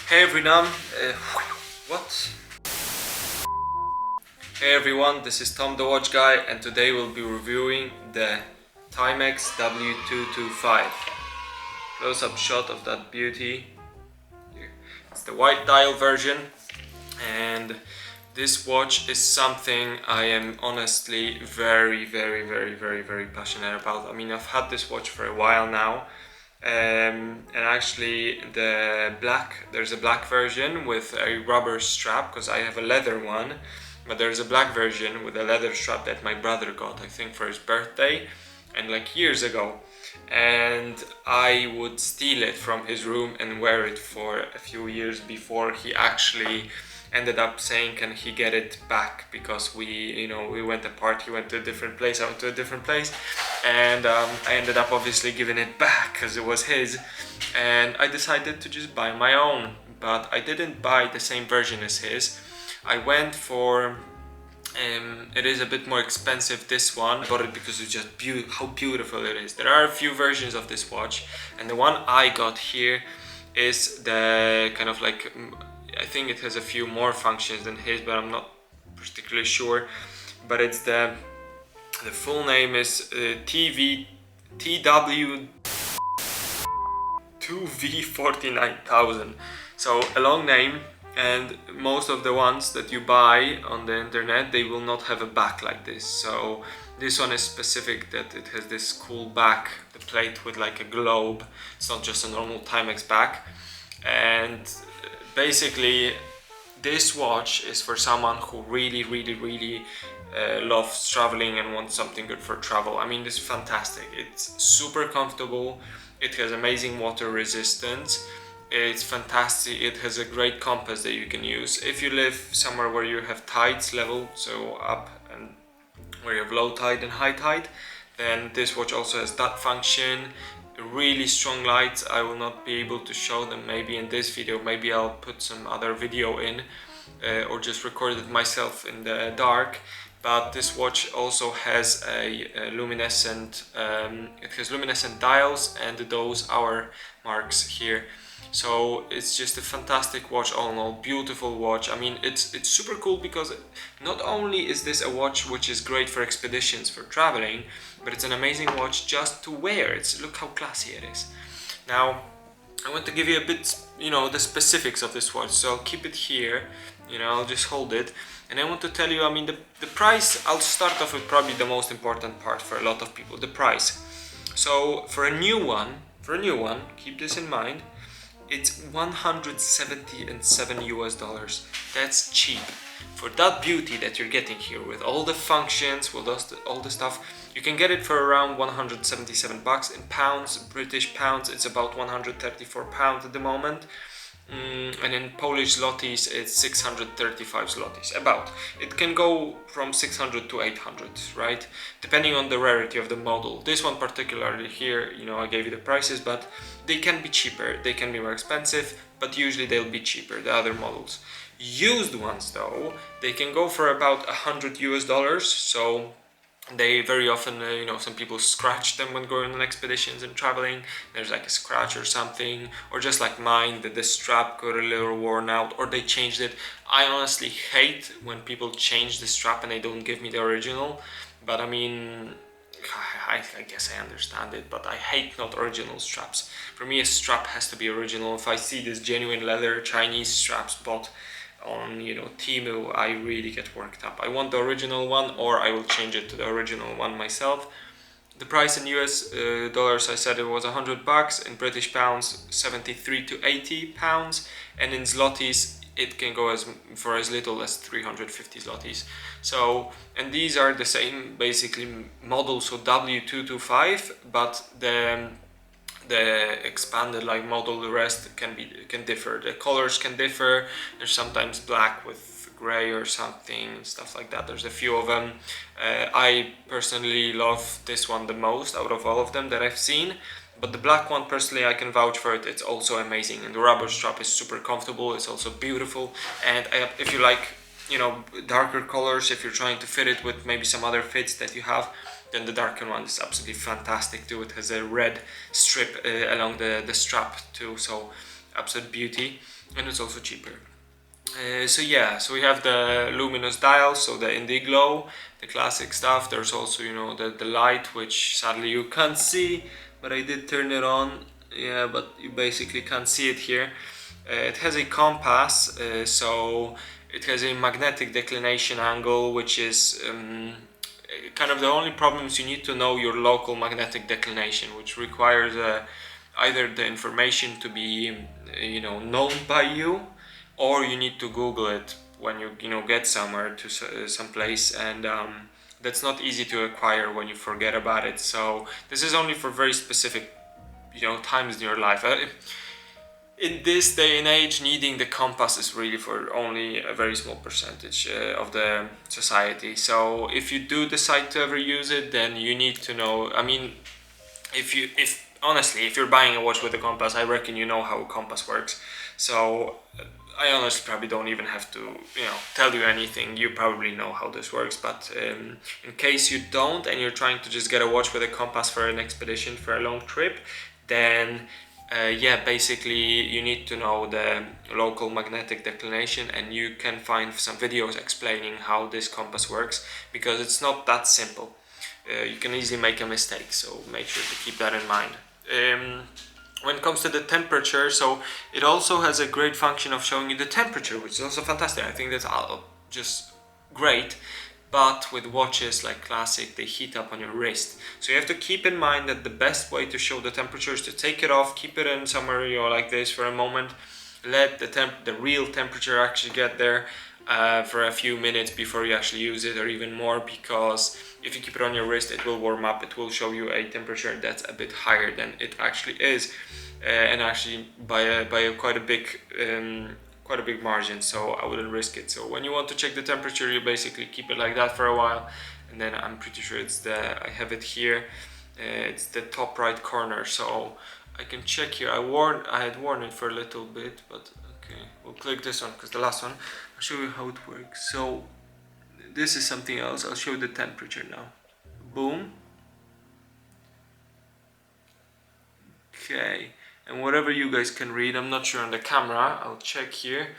Hey everyone, what? Hey everyone, this is Tom the Watch Guy, and today we'll be reviewing the Timex W225. Close-up shot of that beauty. It's the white dial version, and this watch is something I am honestly very passionate about. I mean, I've had this watch for a while now. And actually there's a black version with a rubber strap, because I have a leather one, but there's a black version with a leather strap that my brother got, I think, for his birthday, and like years ago, and I would steal it from his room and wear it for a few years before he actually ended up saying, can he get it back, because we went apart. He went to a different place, I went to a different place, and I ended up obviously giving it back because it was his, and I decided to just buy my own. But I didn't buy the same version as his. I went for it is a bit more expensive, this one. I bought it because it's just how beautiful it is. There are a few versions of this watch, and the one I got here is the kind of like, I think it has a few more functions than his, but I'm not particularly sure. But it's the full name is TW2V49000. So a long name, and most of the ones that you buy on the internet, they will not have a back like this. So this one is specific that it has this cool back, the plate with like a globe. It's not just a normal Timex back. And basically this watch is for someone who really loves traveling and wants something good for travel. I mean, this is fantastic. It's super comfortable. It has amazing water resistance. It's fantastic. It has a great compass that you can use if you live somewhere where you have tides level, so up, and where you have low tide and high tide, then this watch also has that function. Really strong lights. I will not be able to show them maybe in this video. Maybe I'll put some other video in, or just record it myself in the dark. But this watch also has a luminescent, it has luminescent dials and those hour marks here. So it's just a fantastic watch all in all. Beautiful watch. I mean, it's super cool because not only is this a watch which is great for expeditions, for traveling, but it's an amazing watch just to wear. Look how classy it is. Now I want to give you a bit, the specifics of this watch, so I'll keep it here, I'll just hold it, and I want to tell you, I mean, the price. I'll start off with probably the most important part for a lot of people, the price. So for a new one, keep this in mind, it's $177 US. That's cheap. For that beauty that you're getting here, with all the functions, with all the stuff, you can get it for around 177 bucks. In pounds, British pounds, it's about 134 pounds at the moment. And in Polish zlotys, it's 635 zlotys, about. It can go from 600 to 800, right? Depending on the rarity of the model. This one particularly here, I gave you the prices, but they can be cheaper, they can be more expensive, but usually they'll be cheaper, the other models. Used ones though, they can go for about $100 US, so they very often, some people scratch them when going on expeditions and traveling. There's like a scratch or something, or just like mine, that the strap got a little worn out, or they changed it. I honestly hate when people change the strap and they don't give me the original, but I mean, I guess I understand it, but I hate not original straps. For me, a strap has to be original. If I see this genuine leather Chinese straps bought on Temu, I really get worked up. I want the original one, or I will change it to the original one myself. The price in US dollars, I said it was 100 bucks. In British pounds, 73 to 80 pounds, and in zlotys it can go for as little as 350 zlotys. So, and these are the same basically model, so W225, but the expanded like model, the rest can differ. The colors can differ. There's sometimes black with gray or something, stuff like that. There's a few of them. I personally love this one the most out of all of them that I've seen, but the black one, personally, I can vouch for it. It's also amazing, and the rubber strap is super comfortable. It's also beautiful, and if you like darker colors, if you're trying to fit it with maybe some other fits that you have, then the darker one is absolutely fantastic too. It has a red strip along the strap too, so absolute beauty, and it's also cheaper. So yeah, so we have the luminous dial, so the Indiglow, the classic stuff. There's also, you know, the light, which sadly you can't see, but I did turn it on. Yeah, but you basically can't see it here. It has a compass, so it has a magnetic declination angle, which is kind of the only problem is you need to know your local magnetic declination, which requires either the information to be, you know, known by you, or you need to Google it when you know, get somewhere to some place, and that's not easy to acquire when you forget about it. So this is only for very specific, you know, times in your life. In this day and age, needing the compass is really for only a very small percentage of the society. So if you do decide to ever use it, then you need to know. I mean, if honestly, if you're buying a watch with a compass, I reckon you know how a compass works. So I honestly probably don't even have to, you know, tell you anything. You probably know how this works. But in case you don't, and you're trying to just get a watch with a compass for an expedition, for a long trip, then yeah, basically you need to know the local magnetic declination, and you can find some videos explaining how this compass works, because it's not that simple. You can easily make a mistake, so make sure to keep that in mind. When it comes to the temperature, so it also has a great function of showing you the temperature, which is also fantastic. I think that's just great. But with watches like classic, they heat up on your wrist. So you have to keep in mind that the best way to show the temperature is to take it off, keep it in somewhere, you know, like this for a moment, let the real temperature actually get there for a few minutes before you actually use it, or even more, because if you keep it on your wrist, it will warm up. It will show you a temperature that's a bit higher than it actually is, and actually by a quite a big margin, so I wouldn't risk it. So when you want to check the temperature, you basically keep it like that for a while, and then I'm pretty sure I have it here, it's the top right corner, so I can check here. I had worn it for a little bit, but okay, we'll click this one because the last one, I'll show you how it works. So this is something else. I'll show you the temperature now. Boom. Okay, and whatever you guys can read, I'm not sure on the camera, I'll check here.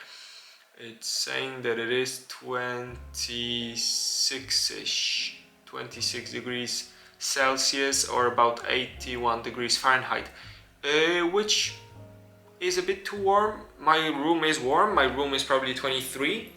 It's saying that it is 26-ish, 26 degrees Celsius, or about 81 degrees Fahrenheit, which is a bit too warm. My room is warm, my room is probably 23,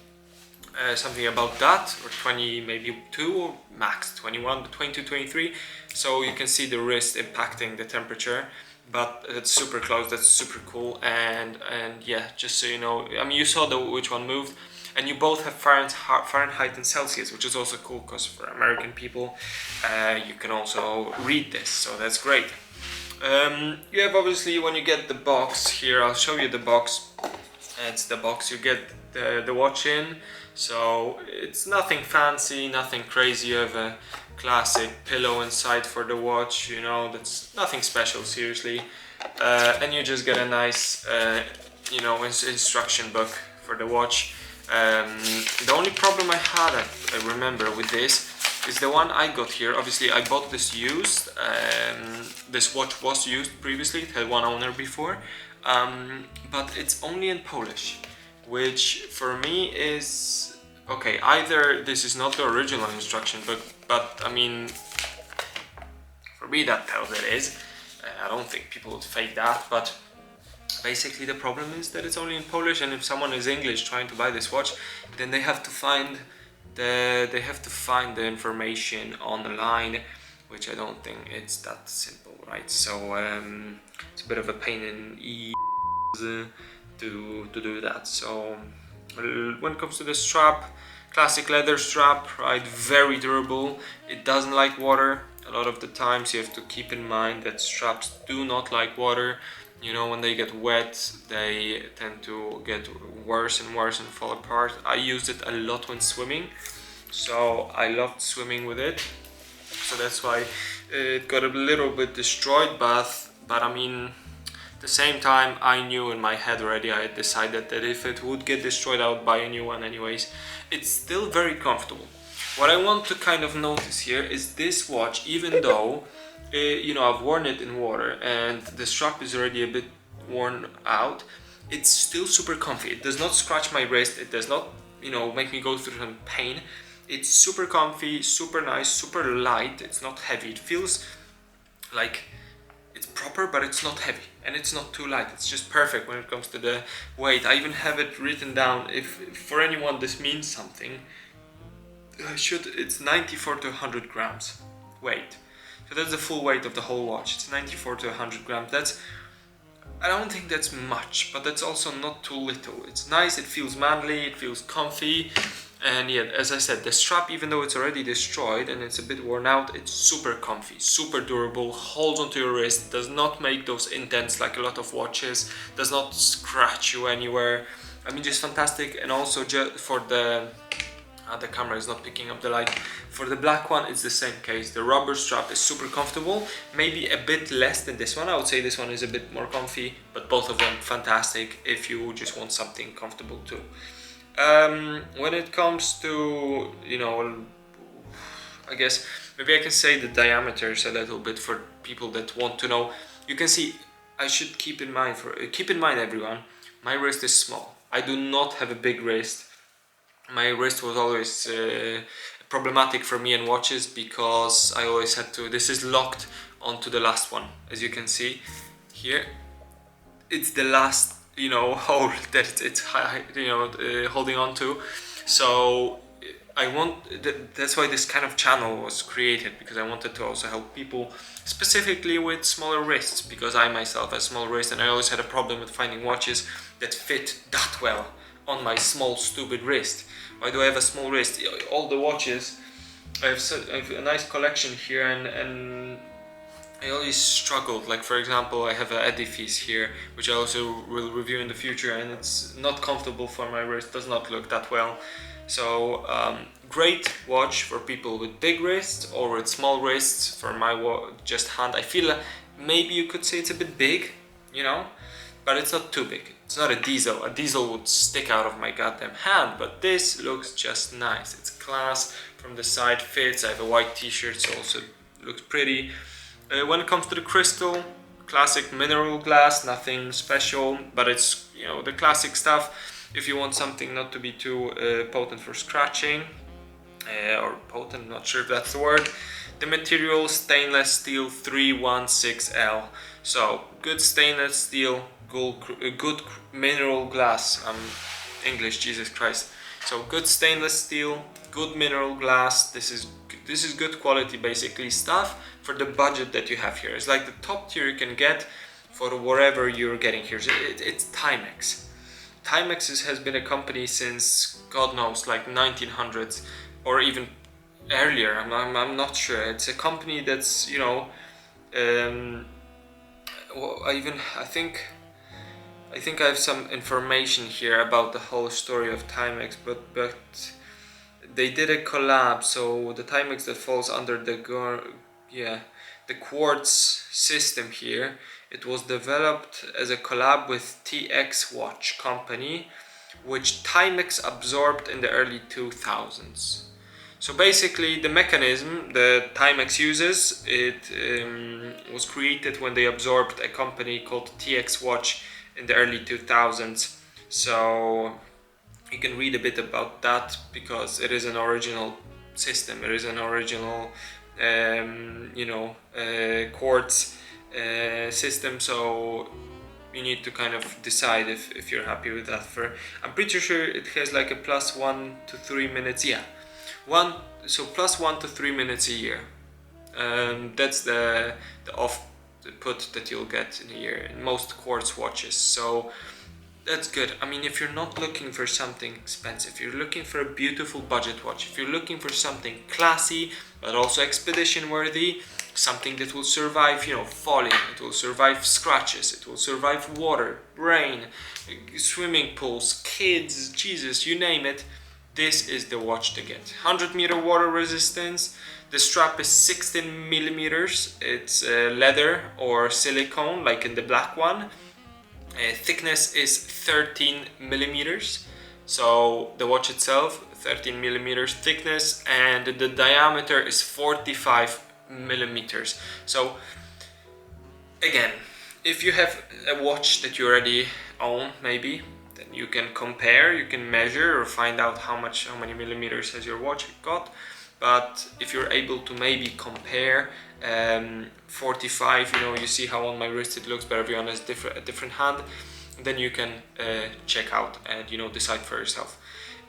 something about that, or 20, maybe 2, or max 21, 22, 23. So you can see the wrist impacting the temperature, but it's super close. That's super cool. And yeah, just so you know, I mean, you saw which one moved, and you both have Fahrenheit and Celsius, which is also cool because for American people, you can also read this, so that's great. You have, obviously, when you get the box here, I'll show you the box. It's the box you get the watch in, so it's nothing fancy, nothing crazy. You have a classic pillow inside for the watch, you know, that's nothing special, seriously. And you just get a nice, you know, instruction book for the watch. The only problem I had, I remember, with this is the one I got here. Obviously, I bought this used. This watch was used previously. It had one owner before, but it's only in Polish, which for me is okay. Either this is not the original instruction book, but I mean, for me that tells it is. I don't think people would fake that, but basically the problem is that it's only in Polish, and if someone is English trying to buy this watch, then they have to find the information online, which I don't think it's that simple, right? So it's a bit of a pain in to do that. So when it comes to the strap, classic leather strap, right? Very durable. It doesn't like water. A lot of the times you have to keep in mind that straps do not like water. You know, when they get wet, they tend to get worse and worse and fall apart. I used it a lot when swimming, so I loved swimming with it. So that's why it got a little bit destroyed, but I mean, at the same time, I knew in my head already, I had decided that if it would get destroyed, I would buy a new one anyways. It's still very comfortable. What I want to kind of notice here is this watch, even though you know, I've worn it in water and the strap is already a bit worn out, it's still super comfy. It does not scratch my wrist. It does not, you know, make me go through some pain. It's super comfy, super nice, super light. It's not heavy. It feels like it's proper, but it's not heavy, and it's not too light. It's just perfect when it comes to the weight. I even have it written down. If for anyone this means something, it's 94 to 100 grams weight. So that's the full weight of the whole watch. It's 94 to 100 grams. I don't think that's much, but that's also not too little. It's nice, it feels manly, it feels comfy, and yeah, as I said, the strap, even though it's already destroyed and it's a bit worn out, it's super comfy, super durable, holds onto your wrist, does not make those indents like a lot of watches, does not scratch you anywhere. I mean, just fantastic. And also just for the camera is not picking up the light. For the black one, it's the same case. The rubber strap is super comfortable, maybe a bit less than this one. I would say this one is a bit more comfy, but both of them fantastic if you just want something comfortable too. When it comes to, you know, I guess maybe I can say the diameters a little bit for people that want to know. You can see, I should keep in mind everyone, my wrist is small. I do not have a big wrist. My wrist was always problematic for me in watches because I always had to, this is locked onto the last one, as you can see here. It's the last, you know, hole that it's holding on to. So that's why this kind of channel was created, because I wanted to also help people specifically with smaller wrists, because I myself have small wrist and I always had a problem with finding watches that fit that well on my small stupid wrist. Why do I have a small wrist? All the watches, I have a nice collection here, and I always struggled. Like, for example, I have an edifice here, which I also will review in the future, and it's not comfortable for my wrist, does not look that well. So great watch for people with big wrists or with small wrists. For my just hand, I feel maybe you could say it's a bit big, you know, but it's not too big. It's not a diesel. A diesel would stick out of my goddamn hand, but this looks just nice. It's class from the side, fits. I have a white t-shirt, so also looks pretty. When it comes to the crystal, classic mineral glass, nothing special, but it's, you know, the classic stuff. If you want something not to be too potent for scratching, or potent, not sure if that's the word. The material, stainless steel 316L. So good stainless steel, good mineral glass. English, Jesus Christ. So good stainless steel, good mineral glass. This is good quality, basically, stuff for the budget that you have here. It's like the top tier you can get for whatever you're getting here. So it's Timex. Timex has been a company since, God knows, like 1900s or even earlier. I'm not sure. It's a company that's, you know, I think I have some information here about the whole story of Timex, but they did a collab. So the Timex that falls under the quartz system here, it was developed as a collab with TX Watch company, which Timex absorbed in the early 2000s. So basically the mechanism that Timex uses, it was created when they absorbed a company called TX Watch in the early 2000s. So you can read a bit about that, because it is an original system. It is an original quartz system. So you need to kind of decide if you're happy with that. I'm pretty sure it has like a plus 1 to 3 minutes. Plus 1 to 3 minutes a year. That's the output that you'll get in a year in most quartz watches. So that's good. I mean, if you're not looking for something expensive, you're looking for a beautiful budget watch, if you're looking for something classy but also expedition worthy, something that will survive, you know, falling, it will survive scratches, it will survive water, rain, swimming pools, kids, Jesus, you name it, this is the watch to get. 100-meter water resistance. The strap is 16 millimeters. It's leather or silicone, like in the black one. Thickness is 13 millimeters. So the watch itself, 13 millimeters thickness, and the diameter is 45 millimeters. So again, if you have a watch that you already own, maybe, then you can compare, you can measure or find out how many millimeters has your watch got. But if you're able to maybe compare 45, you know, you see how on my wrist it looks, but everyone has a different hand, then you can check out and, you know, decide for yourself.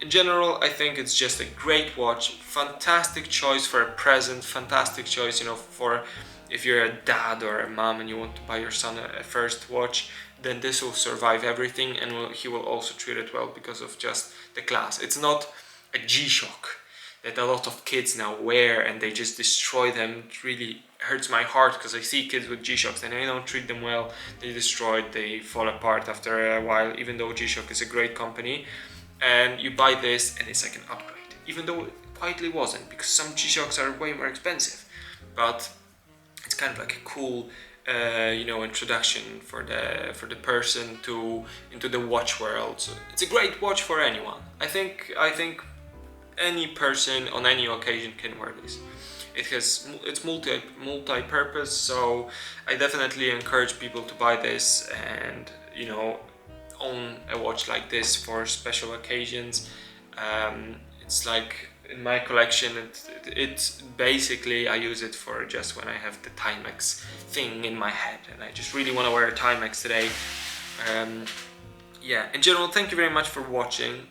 In general, I think it's just a great watch, fantastic choice for a present, fantastic choice, you know, for if you're a dad or a mom and you want to buy your son a first watch, then this will survive everything, and he will also treat it well because of just the class. It's not a G-Shock that a lot of kids now wear and they just destroy them. It really hurts my heart because I see kids with G-Shocks and they don't treat them well. They destroy it, they fall apart after a while, even though G-Shock is a great company. And you buy this and it's like an upgrade, even though it quietly wasn't, because some G-Shocks are way more expensive. But it's kind of like a cool you know, introduction for the person into the watch world. So it's a great watch for anyone. I think any person on any occasion can wear this. It's multi-purpose, so I definitely encourage people to buy this and, you know, own a watch like this for special occasions. It's like in my collection, it's basically, I use it for just when I have the Timex thing in my head and I just really want to wear a Timex today. Yeah, in general, thank you very much for watching.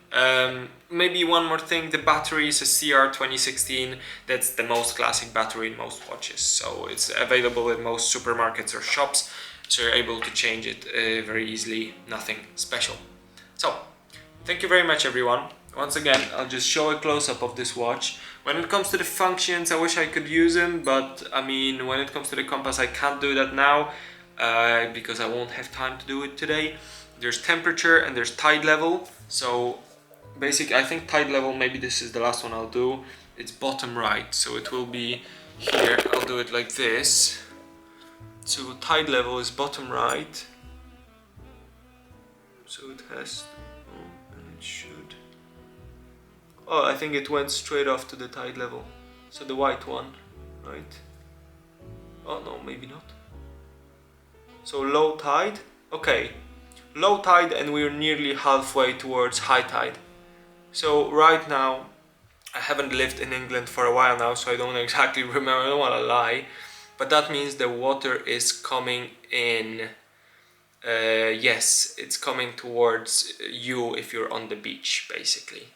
Maybe one more thing, the battery is a CR 2016. That's the most classic battery in most watches, so it's available in most supermarkets or shops, so you're able to change it very easily, nothing special. So, thank you very much everyone. Once again, I'll just show a close-up of this watch. When it comes to the functions, I wish I could use them, but I mean, when it comes to the compass, I can't do that now because I won't have time to do it today. There's temperature and there's tide level. So basically, I think tide level, maybe this is the last one I'll do. It's bottom right, so it will be here. I'll do it like this. So tide level is bottom right. So it has, and it should. Oh, I think it went straight off to the tide level. So the white one, right? Oh no, maybe not. So low tide, okay. Low tide and we're nearly halfway towards high tide. So right now, I haven't lived in England for a while now, so I don't exactly remember, I don't want to lie. But that means the water is coming in, yes, it's coming towards you if you're on the beach, basically.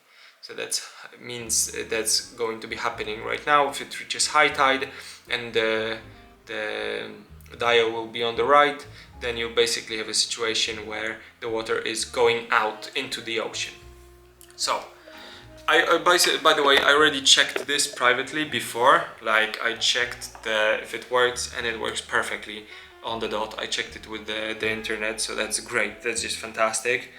So that means that's going to be happening right now. If it reaches high tide and the dial will be on the right, then you basically have a situation where the water is going out into the ocean. So, by the way, I already checked this privately before. Like, I checked if it works, and it works perfectly on the dot. I checked it with the internet, so that's great. That's just fantastic.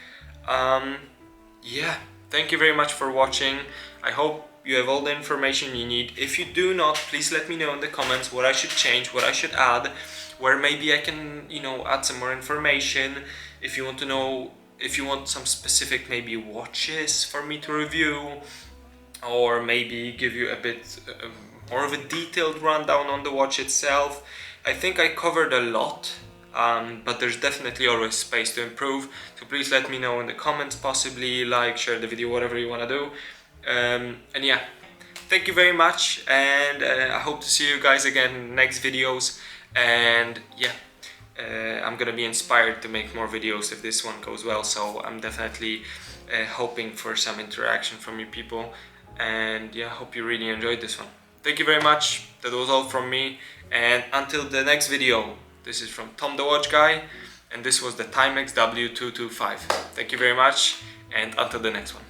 Yeah. Thank you very much for watching. I hope you have all the information you need. If you do not, please let me know in the comments what I should change, what I should add, where maybe I can, you know, add some more information. If you want to know, if you want some specific maybe watches for me to review, or maybe give you a bit more of a detailed rundown on the watch itself. I think I covered a lot. But there's definitely always space to improve, so please let me know in the comments, possibly like, share the video, whatever you want to do. And yeah, thank you very much, and I hope to see you guys again in next videos. And yeah, I'm gonna be inspired to make more videos if this one goes well, so I'm definitely hoping for some interaction from you people. And yeah, hope you really enjoyed this one. Thank you very much. That was all from me, and until the next video. This is from Tom the Watch Guy, and this was the Timex W225. Thank you very much, and until the next one.